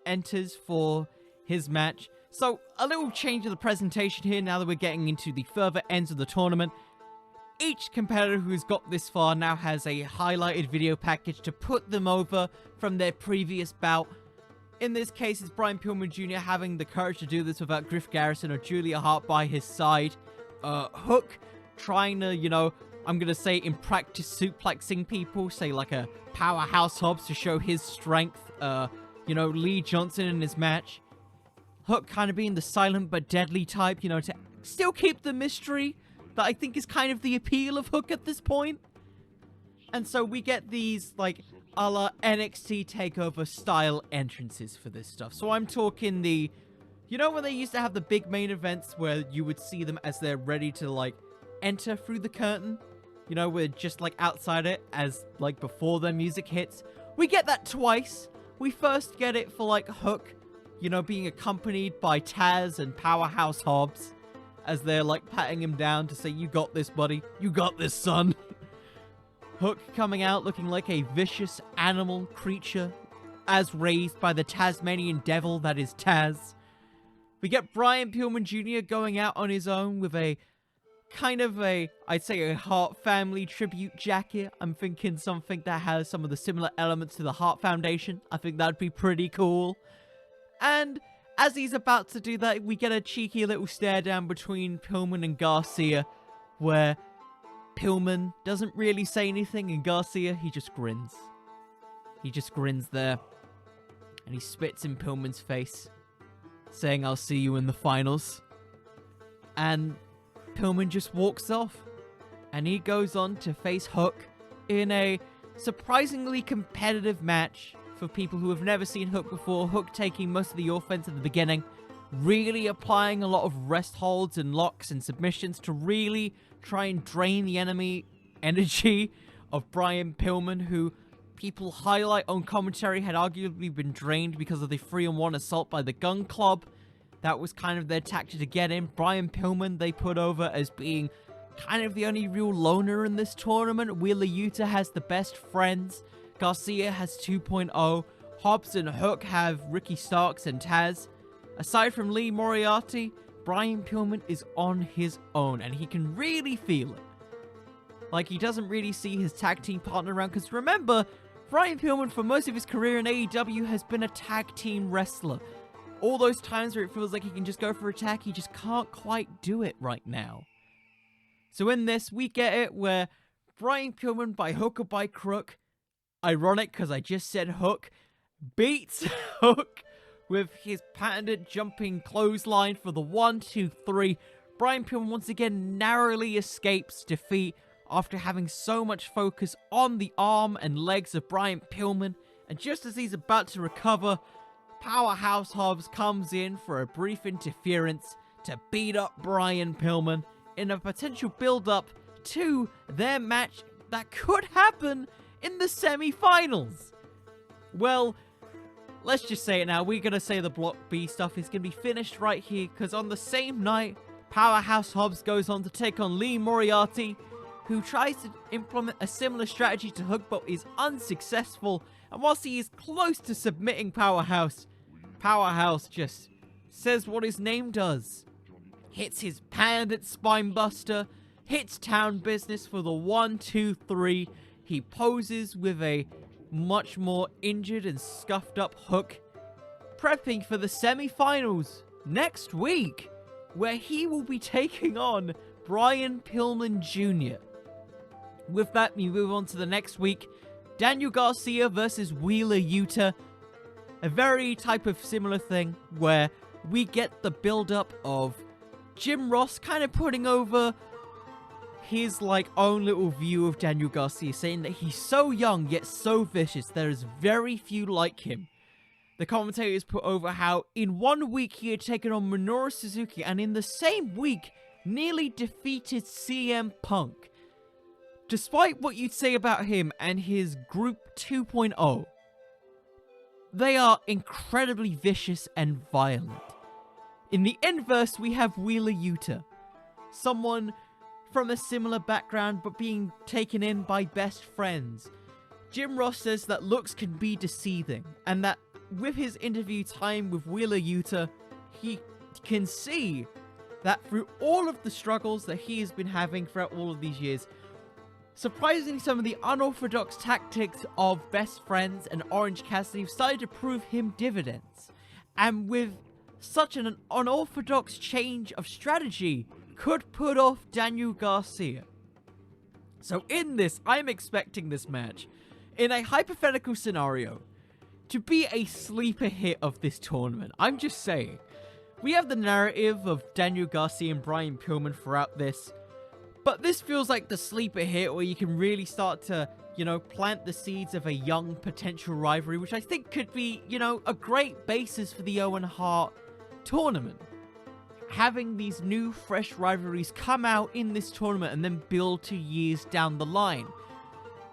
enters for his match. So a little change of the presentation here now that we're getting into the further ends of the tournament. Each competitor who's got this far now has a highlighted video package to put them over from their previous bout. In this case, it's Brian Pillman Jr. having the courage to do this without Griff Garrison or Julia Hart by his side. Hook trying to, I'm going to say in practice suplexing people, say like a Powerhouse Hobbs to show his strength. Lee Johnson in his match. Hook kind of being the silent but deadly type, to still keep the mystery that I think is kind of the appeal of Hook at this point. And so we get these, a la NXT TakeOver style entrances for this stuff. So I'm talking the, when they used to have the big main events where you would see them as they're ready to, enter through the curtain? We're just, outside it as, before their music hits. We get that twice. We first get it for, Hook, being accompanied by Taz and Powerhouse Hobbs as they're, patting him down to say, "You got this, buddy. You got this, son." Hook coming out looking like a vicious animal creature as raised by the Tasmanian devil that is Taz. We get Brian Pillman Jr. going out on his own with a kind of I'd say a Hart family tribute jacket. I'm thinking something that has some of the similar elements to the Hart Foundation. I think that'd be pretty cool. And as he's about to do that, we get a cheeky little stare down between Pillman and Garcia, where Pillman doesn't really say anything, and Garcia, he just grins. He just grins there. And he spits in Pillman's face, saying, "I'll see you in the finals." And Pillman just walks off. And he goes on to face Hook in a surprisingly competitive match for people who have never seen Hook before. Hook taking most of the offense at the beginning, really applying a lot of rest holds and locks and submissions to really try and drain the enemy energy of Brian Pillman, who people highlight on commentary had arguably been drained because of the 3-on-1 assault by the Gun Club. That was kind of their tactic to get in. Brian Pillman they put over as being kind of the only real loner in this tournament. Wheeler Yuta has the best friends. Garcia has 2.0. Hobbs and Hook have Ricky Starks and Taz. Aside from Lee Moriarty, Brian Pillman is on his own, and he can really feel it. Like, he doesn't really see his tag team partner around, because remember, Brian Pillman, for most of his career in AEW, has been a tag team wrestler. All those times where it feels like he can just go for a tag, he just can't quite do it right now. So in this, we get it where Brian Pillman, by hook or by crook, ironic because I just said Hook, beats Hook with his patented jumping clothesline for the 1-2-3. Brian Pillman once again narrowly escapes defeat after having so much focus on the arm and legs of Brian Pillman. And just as he's about to recover, Powerhouse Hobbs comes in for a brief interference to beat up Brian Pillman in a potential build-up to their match that could happen in the semi-finals. Well, let's just say it now. We're going to say the Block B stuff is going to be finished right here, because on the same night, Powerhouse Hobbs goes on to take on Lee Moriarty, who tries to implement a similar strategy to Hook but is unsuccessful. And whilst he is close to submitting Powerhouse, Powerhouse just says what his name does. Hits his patented spinebuster, hits Town Business for the 1-2-3. He poses with a much more injured and scuffed up Hook, prepping for the semi-finals next week, where he will be taking on Brian Pillman Jr. With that, we move on to the next week. Daniel Garcia versus Wheeler Yuta. A very type of similar thing where we get the build-up of Jim Ross kind of putting over his own little view of Daniel Garcia, saying that he's so young yet so vicious. There is very few like him. The commentators put over how in 1 week he had taken on Minoru Suzuki, and in the same week nearly defeated CM Punk. Despite what you'd say about him and his Group 2.0, they are incredibly vicious and violent. In the inverse, we have Wheeler Yuta, someone from a similar background but being taken in by best friends. Jim Ross says that looks can be deceiving, and that with his interview time with Wheeler Yuta, he can see that through all of the struggles that he has been having throughout all of these years, surprisingly some of the unorthodox tactics of best friends and Orange Cassidy have started to prove him dividends. And with such an unorthodox change of strategy, could put off Daniel Garcia. So in this, I'm expecting this match, in a hypothetical scenario, to be a sleeper hit of this tournament. I'm just saying. We have the narrative of Daniel Garcia and Brian Pillman throughout this, but this feels like the sleeper hit where you can really start to, plant the seeds of a young potential rivalry, which I think could be, a great basis for the Owen Hart Tournament. Having these new, fresh rivalries come out in this tournament and then build to years down the line.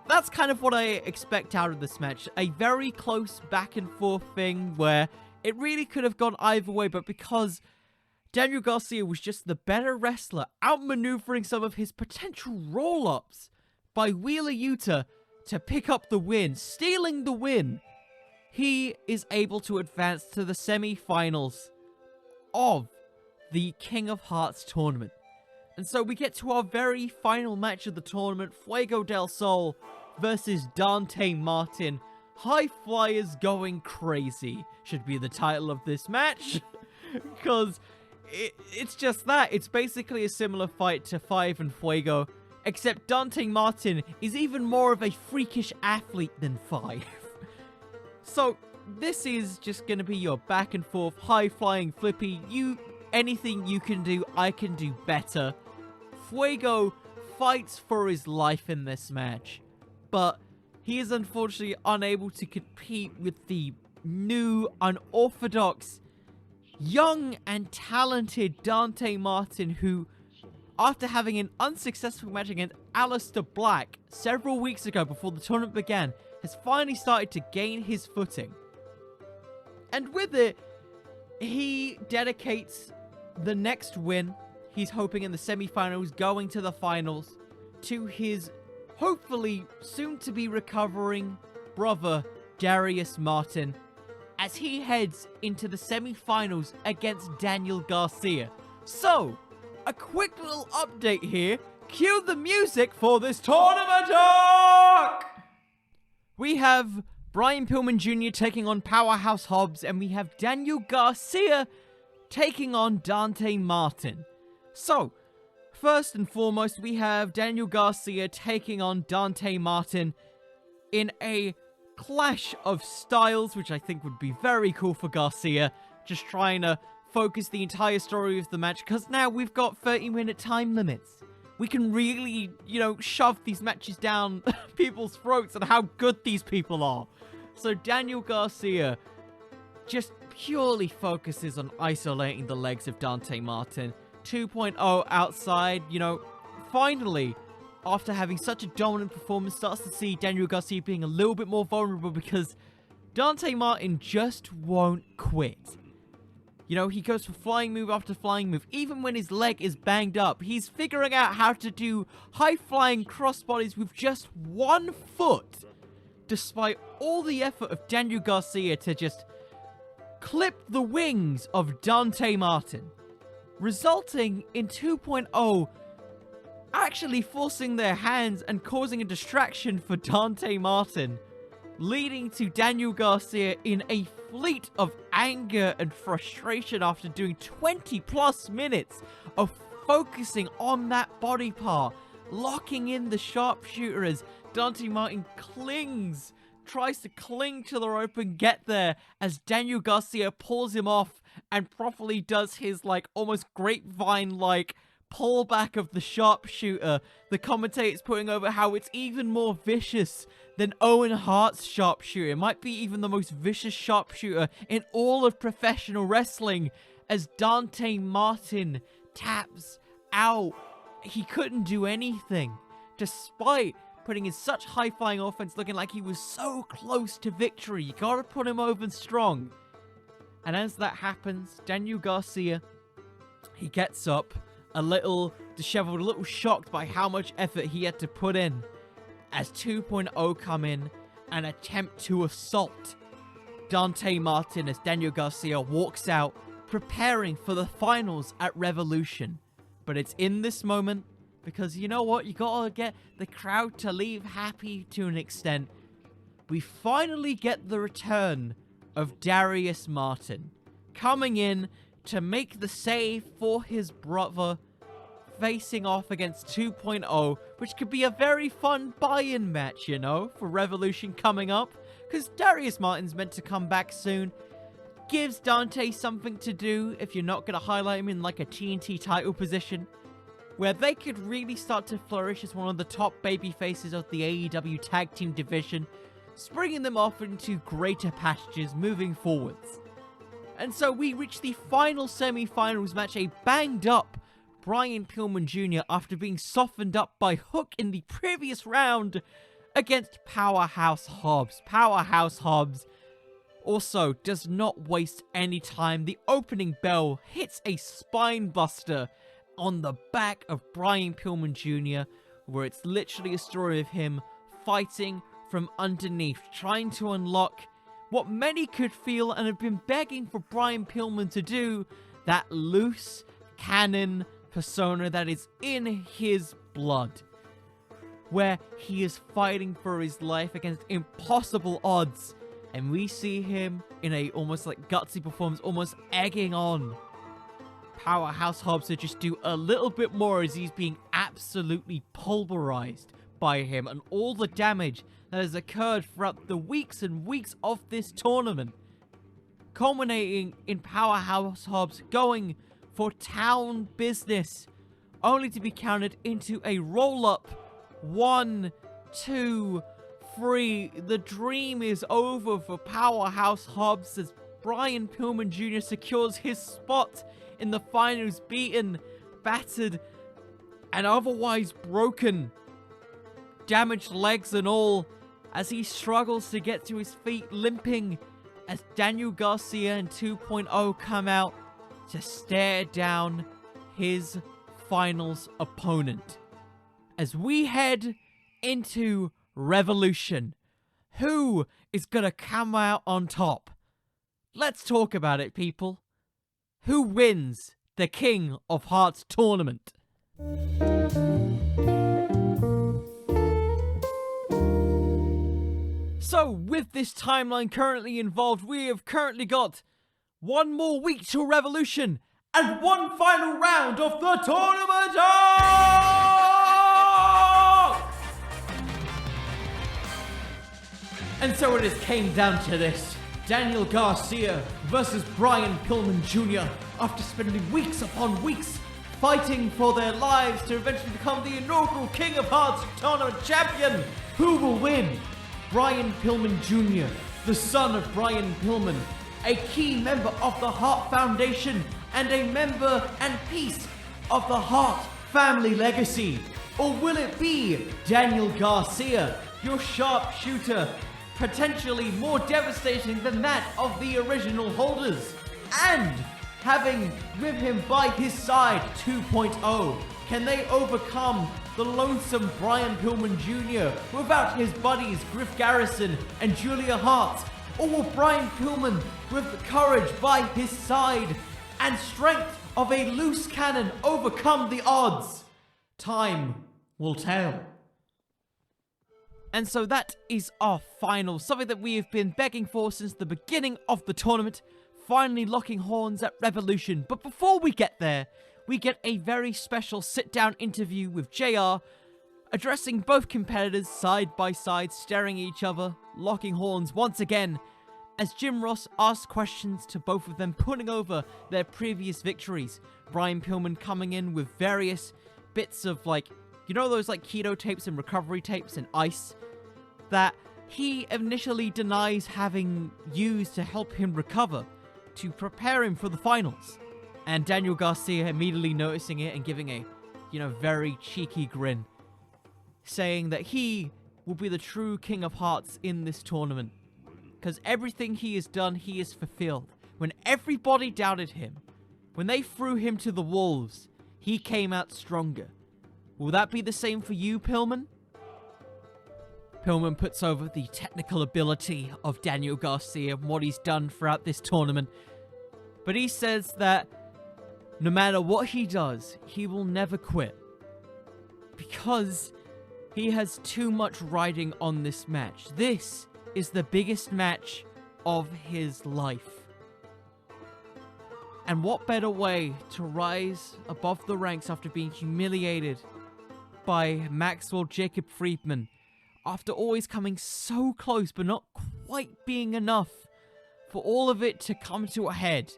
That's kind of what I expect out of this match. A very close back and forth thing where it really could have gone either way, but because Daniel Garcia was just the better wrestler, outmaneuvering some of his potential roll-ups, by Wheeler Yuta to pick up the win, stealing the win. He is able to advance to the semi-finals of the King of Hearts tournament. And so we get to our very final match of the tournament, Fuego del Sol versus Dante Martin. High Flyers going crazy should be the title of this match. Because it's just that. It's basically a similar fight to Five and Fuego, except Dante Martin is even more of a freakish athlete than Five. So this is just going to be your back and forth, high-flying flippy. Anything you can do, I can do better. Fuego fights for his life in this match, but he is unfortunately unable to compete with the new, unorthodox, young and talented Dante Martin, who, after having an unsuccessful match against Aleister Black several weeks ago before the tournament began, has finally started to gain his footing. And with it, he dedicates the next win he's hoping in the semi-finals, going to the finals, to his hopefully soon-to-be recovering brother, Darius Martin, as he heads into the semi-finals against Daniel Garcia. So, a quick little update here. Cue the music for this tournament talk! We have Brian Pillman Jr. taking on Powerhouse Hobbs, and we have Daniel Garcia taking on Dante Martin. So, first and foremost, we have Daniel Garcia taking on Dante Martin in a clash of styles, which I think would be very cool for Garcia. Just trying to focus the entire story of the match, because now we've got 30-minute time limits. We can really, shove these matches down people's throats and how good these people are. So Daniel Garcia just purely focuses on isolating the legs of Dante Martin. 2.0 outside, finally, after having such a dominant performance, starts to see Daniel Garcia being a little bit more vulnerable because Dante Martin just won't quit. He goes for flying move after flying move. Even when his leg is banged up, he's figuring out how to do high-flying crossbodies with just one foot, despite all the effort of Daniel Garcia to just clip the wings of Dante Martin, resulting in 2.0 actually forcing their hands and causing a distraction for Dante Martin, leading to Daniel Garcia in a fleet of anger and frustration after doing 20+ minutes of focusing on that body part, locking in the sharpshooter as Dante Martin tries to cling to the rope and get there, as Daniel Garcia pulls him off and properly does his almost grapevine pullback of the sharpshooter. The commentator's putting over how it's even more vicious than Owen Hart's sharpshooter. It might be even the most vicious sharpshooter in all of professional wrestling, as Dante Martin taps out. He couldn't do anything, despite putting in such high-flying offense, looking like he was so close to victory. You gotta put him over strong. And as that happens, Daniel Garcia, he gets up, a little disheveled, a little shocked by how much effort he had to put in, as 2.0 come in and attempt to assault Dante Martin as Daniel Garcia walks out, preparing for the finals at Revolution. But it's in this moment, because you know what, you gotta get the crowd to leave happy to an extent. We finally get the return of Darius Martin, coming in to make the save for his brother, facing off against 2.0, which could be a very fun buy-in match, for Revolution coming up, because Darius Martin's meant to come back soon. Gives Dante something to do if you're not going to highlight him in a TNT title position, where they could really start to flourish as one of the top baby faces of the AEW tag team division, springing them off into greater pastures moving forwards. And so we reach the final semi-finals match, a banged up Brian Pillman Jr. after being softened up by Hook in the previous round against Powerhouse Hobbs. Powerhouse Hobbs also does not waste any time. The opening bell hits a spine buster on the back of Brian Pillman Jr., where it's literally a story of him fighting from underneath, trying to unlock what many could feel and have been begging for Brian Pillman to do, that loose cannon persona that is in his blood, where he is fighting for his life against impossible odds, and we see him in a almost like gutsy performance, almost egging on Powerhouse Hobbs to just do a little bit more as he's being absolutely pulverized by him and all the damage that has occurred throughout the weeks and weeks of this tournament, culminating in Powerhouse Hobbs going for town business, only to be counted into a roll-up. 1, 2, 3. The dream is over for Powerhouse Hobbs as Brian Pillman Jr. secures his spot in the finals, beaten, battered, and otherwise broken, damaged legs and all, as he struggles to get to his feet, limping, as Daniel Garcia and 2.0 come out to stare down his finals opponent. As we head into Revolution, who is gonna come out on top? Let's talk about it, people. Who wins the King of Hearts tournament? So, with this timeline currently involved, we have currently got one more week till Revolution and one final round of the tournament. And so it has came down to this. Daniel Garcia versus Brian Pillman Jr. after spending weeks upon weeks fighting for their lives to eventually become the inaugural King of Hearts tournament champion. Who will win? Brian Pillman Jr., the son of Brian Pillman, a key member of the Hart Foundation and a member and piece of the Hart family legacy. Or will it be Daniel Garcia, your sharpshooter, potentially more devastating than that of the original holders, and having with him by his side 2.0? Can they overcome the lonesome Brian Pillman Jr. without his buddies Griff Garrison and Julia Hart? Or will Brian Pillman, with the courage by his side and strength of a loose cannon, overcome the odds? Time will tell. And so that is our final, something that we have been begging for since the beginning of the tournament, finally locking horns at Revolution. But before we get there, we get a very special sit-down interview with JR, addressing both competitors side by side, staring at each other, locking horns once again, as Jim Ross asks questions to both of them, putting over their previous victories. Brian Pillman coming in with various bits of, like, you know those like keto tapes and recovery tapes and ice that he initially denies having used to help him recover, to prepare him for the finals. And Daniel Garcia immediately noticing it and giving a, very cheeky grin, saying that he will be the true King of Hearts in this tournament, because everything he has done, he has fulfilled. When everybody doubted him, when they threw him to the wolves, he came out stronger. Will that be the same for you, Pillman? Pillman puts over the technical ability of Daniel Garcia and what he's done throughout this tournament. But he says that no matter what he does, he will never quit, because he has too much riding on this match. This is the biggest match of his life. And what better way to rise above the ranks after being humiliated by Maxwell Jacob Friedman, after always coming so close but not quite being enough, for all of it to come to a head,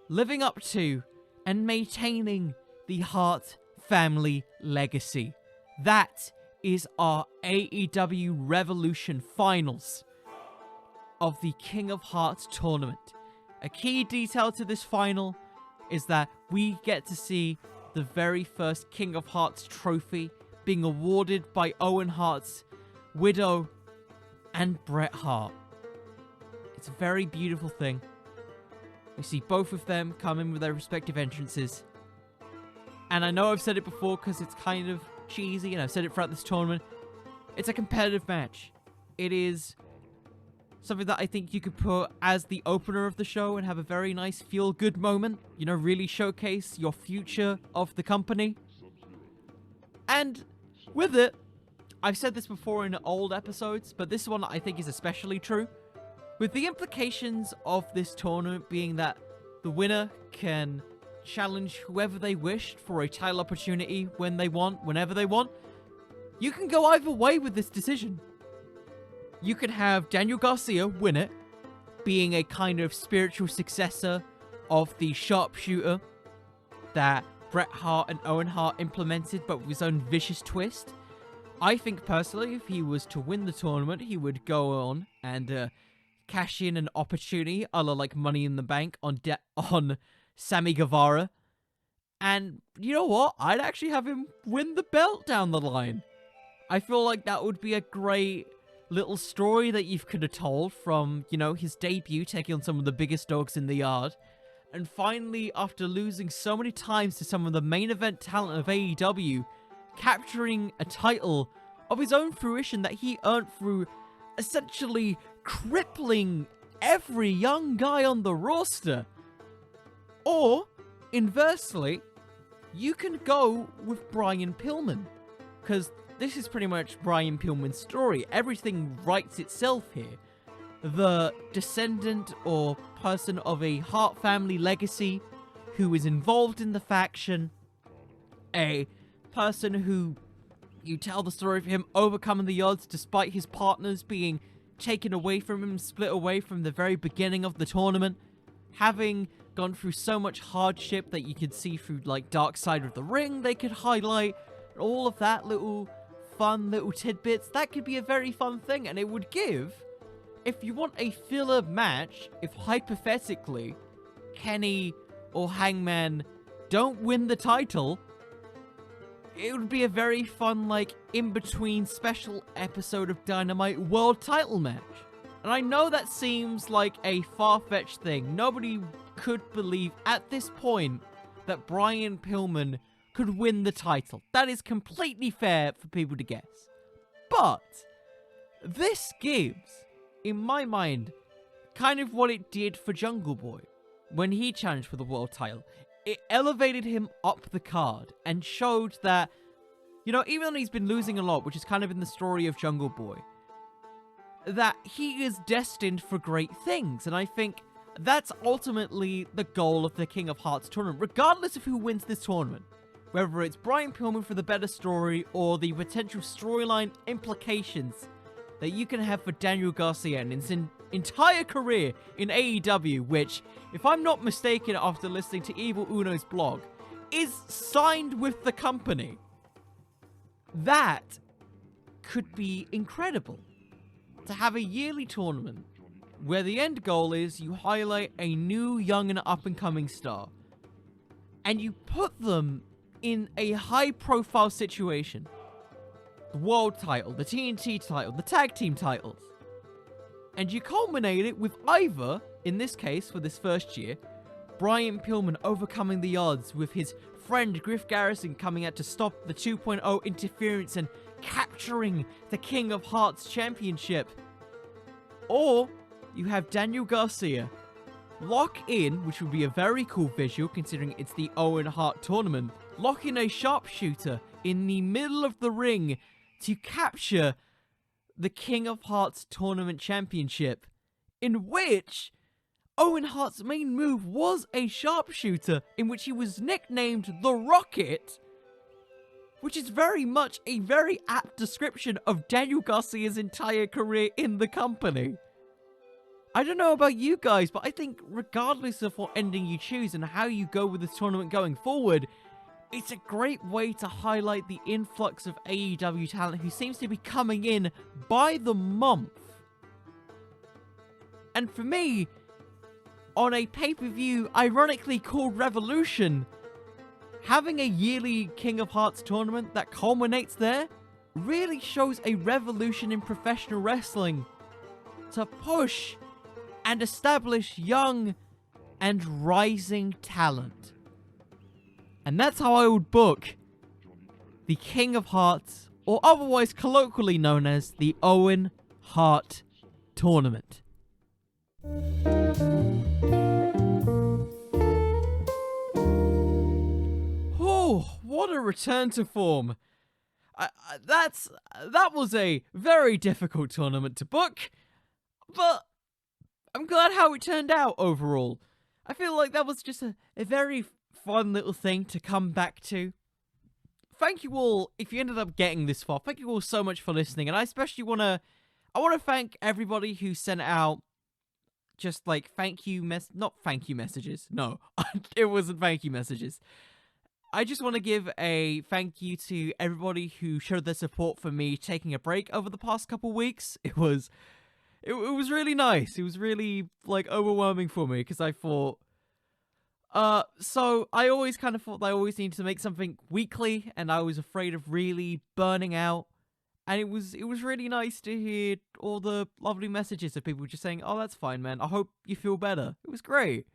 living up to and maintaining the Hart family legacy. That is our AEW Revolution finals of the King of Hearts tournament. A key detail to this final is that we get to see the very first King of Hearts trophy being awarded by Owen Hart's widow and Bret Hart. It's a very beautiful thing. We see both of them come in with their respective entrances. And I know I've said it before because it's kind of cheesy, and I've said it throughout this tournament. It's a competitive match. It is something that I think you could put as the opener of the show and have a very nice feel-good moment. You know, really showcase your future of the company. And with it, I've said this before in old episodes, but this one I think is especially true. With the implications of this tournament being that the winner can challenge whoever they wished for a title opportunity when they want, whenever they want, you can go either way with this decision. You could have Daniel Garcia win it, being a kind of spiritual successor of the sharpshooter that Bret Hart and Owen Hart implemented, but with his own vicious twist. I think personally, if he was to win the tournament, he would go on and cash in an opportunity, a la like Money in the Bank on Sammy Guevara. And you know what? I'd actually have him win the belt down the line. I feel like that would be a great little story that you could have told from, you know, his debut, taking on some of the biggest dogs in the yard. And finally, after losing so many times to some of the main event talent of AEW, capturing a title of his own fruition that he earned through essentially crippling every young guy on the roster. Or, inversely, you can go with Brian Pillman, because this is pretty much Brian Pillman's story. Everything writes itself here. The descendant or person of a Hart family legacy who is involved in the faction, a person who you tell the story of him overcoming the odds despite his partners being taken away from him, split away from the very beginning of the tournament, having gone through so much hardship that you could see through like Dark Side of the Ring. They could highlight all of that little fun little tidbits. That could be a very fun thing, and it would give, if you want a filler match, if hypothetically Kenny or Hangman don't win the title, it would be a very fun, like, in-between special episode of Dynamite world title match. And I know that seems like a far-fetched thing. Nobody could believe at this point that Brian Pillman could win the title. That is completely fair for people to guess. But this gives, in my mind, kind of what it did for Jungle Boy when he challenged for the world title. It elevated him up the card and showed that, you know, even though he's been losing a lot, which is kind of in the story of Jungle Boy, that he is destined for great things. And I think that's ultimately the goal of the King of Hearts tournament, regardless of who wins this tournament. Whether it's Brian Pillman for the better story or the potential storyline implications that you can have for Daniel Garcia and his entire career in AEW, which, if I'm not mistaken after listening to Evil Uno's blog, is signed with the company. That could be incredible. To have a yearly tournament where the end goal is you highlight a new, young, and up-and-coming star, and you put them in a high-profile situation. The world title, the TNT title, the tag team titles. And you culminate it with either, in this case, for this first year, Brian Pillman overcoming the odds with his friend Griff Garrison coming out to stop the 2.0 interference and capturing the King of Hearts championship. Or you have Daniel Garcia lock in, which would be a very cool visual considering it's the Owen Hart Tournament, lock in a sharpshooter in the middle of the ring to capture the King of Hearts Tournament Championship, in which Owen Hart's main move was a sharpshooter, in which he was nicknamed the Rocket, which is very much a very apt description of Daniel Garcia's entire career in the company. I don't know about you guys, but I think regardless of what ending you choose and how you go with this tournament going forward, it's a great way to highlight the influx of AEW talent who seems to be coming in by the month. And for me, on a pay-per-view ironically called Revolution, having a yearly King of Hearts tournament that culminates there really shows a revolution in professional wrestling to push and establish young and rising talent. And that's how I would book the King of Hearts, or otherwise colloquially known as the Owen Hart Tournament. Oh, what a return to form. That was a very difficult tournament to book, but I'm glad how it turned out overall. I feel like that was just a very fun little thing to come back to. Thank you all, if you ended up getting this far, thank you all so much for listening, and I especially want to thank everybody who sent out just like not thank you messages, no, it wasn't thank you messages. I just want to give a thank you to everybody who showed their support for me taking a break over the past couple weeks. It was really nice. It was really like overwhelming for me because I thought, so I always kind of thought I always needed to make something weekly, and I was afraid of really burning out. And it was really nice to hear all the lovely messages of people just saying, "Oh, that's fine, man. I hope you feel better." It was great.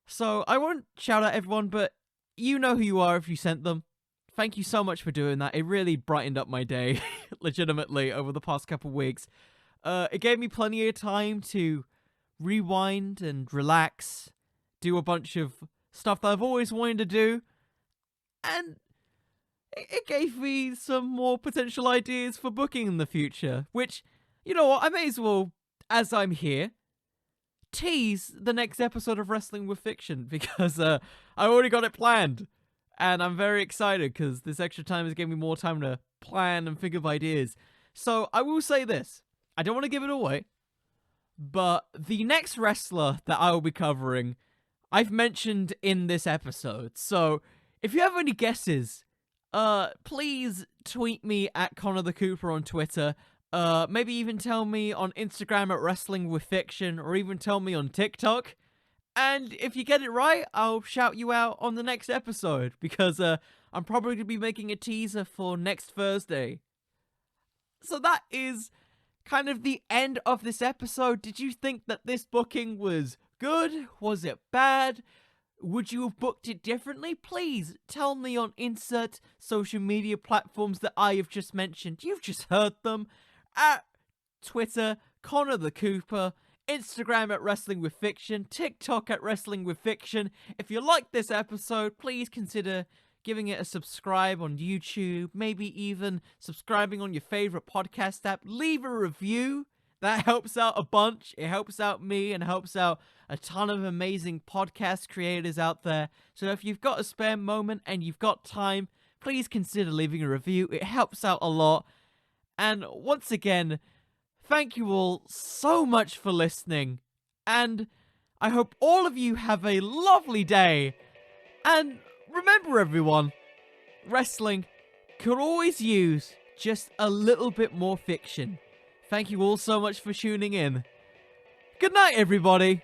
So I won't shout out everyone, but you know who you are if you sent them. Thank you so much for doing that. It really brightened up my day, legitimately, over the past couple weeks. It gave me plenty of time to rewind and relax, do a bunch of stuff that I've always wanted to do, and it gave me some more potential ideas for booking in the future, which, you know what, I may as well, as I'm here, tease the next episode of Wrestling with Fiction, because I already got it planned, and I'm very excited because this extra time is giving me more time to plan and think of ideas. So I will say this, I don't want to give it away, but the next wrestler that I will be covering, I've mentioned in this episode, so if you have any guesses, please tweet me at Connor the Cooper on Twitter. Maybe even tell me on Instagram at Wrestling with Fiction, or even tell me on TikTok. And if you get it right, I'll shout you out on the next episode, because I'm probably going to be making a teaser for next Thursday. So that is kind of the end of this episode. Did you think that this booking was good? Was it bad? Would you have booked it differently? Please tell me on insert social media platforms that I have just mentioned. You've just heard them. At Twitter, Connor the Cooper. Instagram at Wrestling with Fiction. TikTok at Wrestling with Fiction. If you like this episode, please consider giving it a subscribe on YouTube. Maybe even subscribing on your favorite podcast app. Leave a review. That helps out a bunch. It helps out me and helps out a ton of amazing podcast creators out there. So if you've got a spare moment and you've got time, please consider leaving a review. It helps out a lot. And once again, thank you all so much for listening. And I hope all of you have a lovely day. And remember, everyone, wrestling could always use just a little bit more fiction. Thank you all so much for tuning in. Good night, everybody.